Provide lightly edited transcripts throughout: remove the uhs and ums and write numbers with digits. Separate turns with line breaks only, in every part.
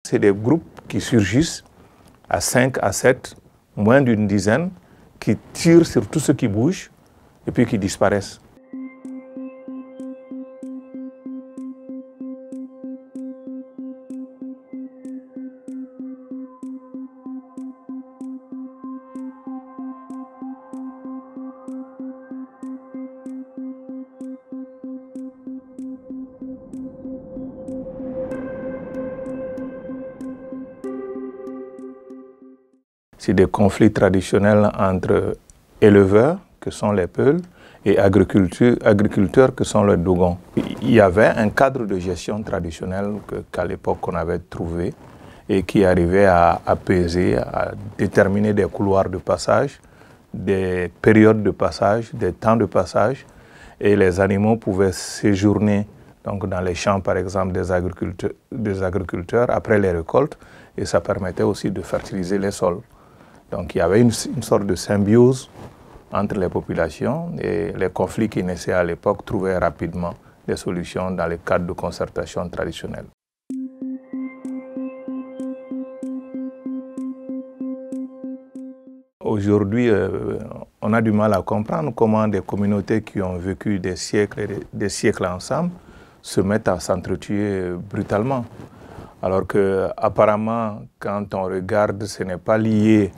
C'est des groupes qui surgissent à 5, à 7, moins d'une dizaine, qui tirent sur tout ce qui bouge et puis qui disparaissent. C'est des conflits traditionnels entre éleveurs, que sont les Peuls, et agriculteurs, que sont les Dogons. Il y avait un cadre de gestion traditionnel qu'à l'époque on avait trouvé et qui arrivait à apaiser, à déterminer des couloirs de passage, des périodes de passage, des temps de passage, et les animaux pouvaient séjourner donc dans les champs, par exemple, des agriculteurs après les récoltes, et ça permettait aussi de fertiliser les sols. Donc il y avait une sorte de symbiose entre les populations, et les conflits qui naissaient à l'époque trouvaient rapidement des solutions dans le cadre de concertation traditionnelle. Aujourd'hui, on a du mal à comprendre comment des communautés qui ont vécu des siècles ensemble se mettent à s'entretuer brutalement. Alors qu'apparemment, quand on regarde, ce n'est pas lié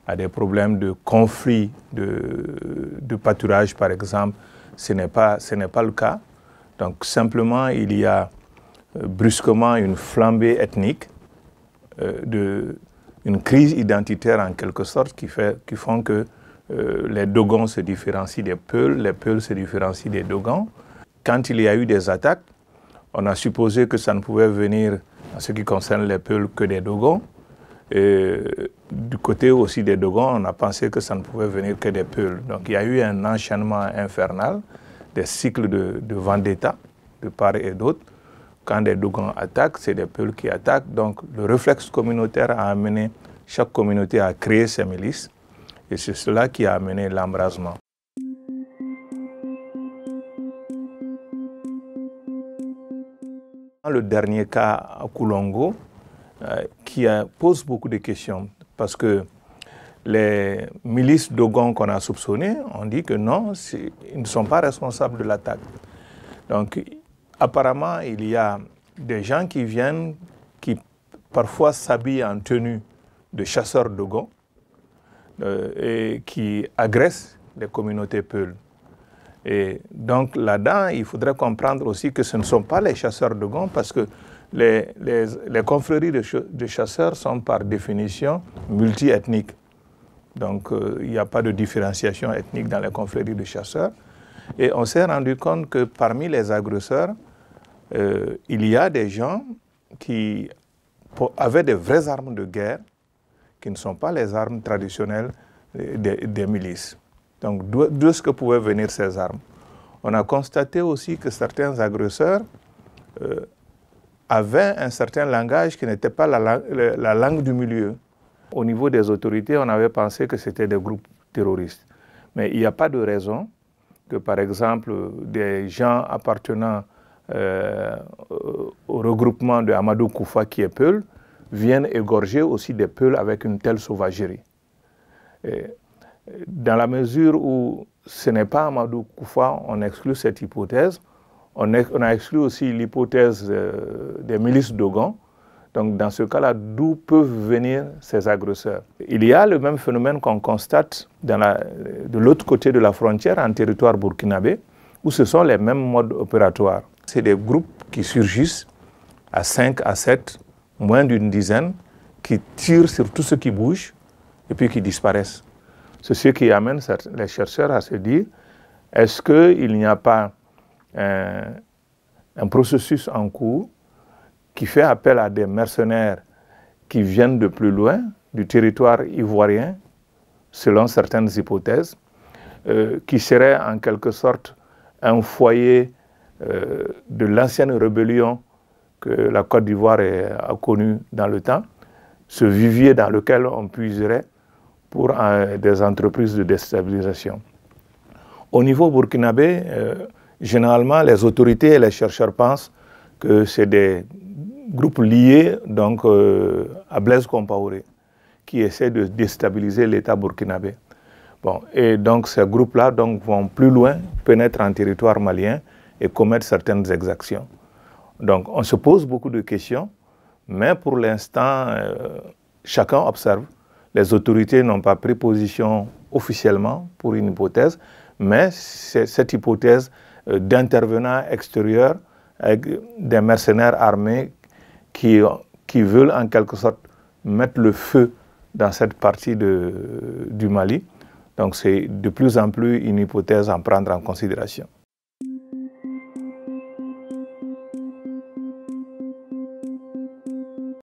à des problèmes de conflit de pâturage, par exemple, ce n'est pas le cas. Donc simplement, il y a brusquement une flambée ethnique, une crise identitaire en quelque sorte qui font que les Dogons se différencient des Peuls, les Peuls se différencient des Dogons. Quand il y a eu des attaques, on a supposé que ça ne pouvait venir, en ce qui concerne les Peuls, que des Dogons. Et du côté aussi des Dogons, on a pensé que ça ne pouvait venir que des Peuls. Donc il y a eu un enchaînement infernal, des cycles de vendetta de part et d'autre. Quand des Dogons attaquent, c'est des Peuls qui attaquent. Donc le réflexe communautaire a amené chaque communauté à créer ses milices. Et c'est cela qui a amené l'embrasement. Le dernier cas à Koulongo, qui pose beaucoup de questions, parce que les milices Dogons qu'on a soupçonnées, on dit que non, ils ne sont pas responsables de l'attaque. Donc apparemment, il y a des gens qui viennent, qui parfois s'habillent en tenue de chasseurs Dogons et qui agressent les communautés Peuls. Et donc là-dedans, il faudrait comprendre aussi que ce ne sont pas les chasseurs Dogons, parce que les confréries de chasseurs sont par définition multi-ethniques. Donc il n'y a pas de différenciation ethnique dans les confréries de chasseurs. Et on s'est rendu compte que parmi les agresseurs, il y a des gens qui avaient des vraies armes de guerre qui ne sont pas les armes traditionnelles des milices. Donc d'où est-ce que pouvaient venir ces armes? On a constaté aussi que certains agresseurs avaient un certain langage qui n'était pas la langue du milieu. Au niveau des autorités, on avait pensé que c'était des groupes terroristes. Mais il n'y a pas de raison que, par exemple, des gens appartenant au regroupement de Amadou Koufa, qui est Peul, viennent égorger aussi des Peuls avec une telle sauvagerie. Dans la mesure où ce n'est pas Amadou Koufa, on exclut cette hypothèse. On a exclu aussi l'hypothèse des milices Dogons. Donc dans ce cas-là, d'où peuvent venir ces agresseurs? Il y a le même phénomène qu'on constate de l'autre côté de la frontière, en territoire burkinabé, où ce sont les mêmes modes opératoires. C'est des groupes qui surgissent à 5, à 7, moins d'une dizaine, qui tirent sur tout ce qui bouge et puis qui disparaissent. C'est ce qui amène les chercheurs à se dire, est-ce qu'il n'y a pas un processus en cours qui fait appel à des mercenaires qui viennent de plus loin, du territoire ivoirien, selon certaines hypothèses, qui serait en quelque sorte un foyer de l'ancienne rébellion que la Côte d'Ivoire a connue dans le temps, ce vivier dans lequel on puiserait pour des entreprises de déstabilisation. Au niveau burkinabé, généralement, les autorités et les chercheurs pensent que c'est des groupes liés donc, à Blaise Compaoré, qui essaient de déstabiliser l'État burkinabé. Bon, et donc ces groupes-là vont plus loin, pénètrent en territoire malien et commettent certaines exactions. Donc on se pose beaucoup de questions, mais pour l'instant, chacun observe. Les autorités n'ont pas pris position officiellement pour une hypothèse, mais c'est cette hypothèse d'intervenants extérieurs avec des mercenaires armés qui veulent en quelque sorte mettre le feu dans cette partie du Mali. Donc c'est de plus en plus une hypothèse à prendre en considération.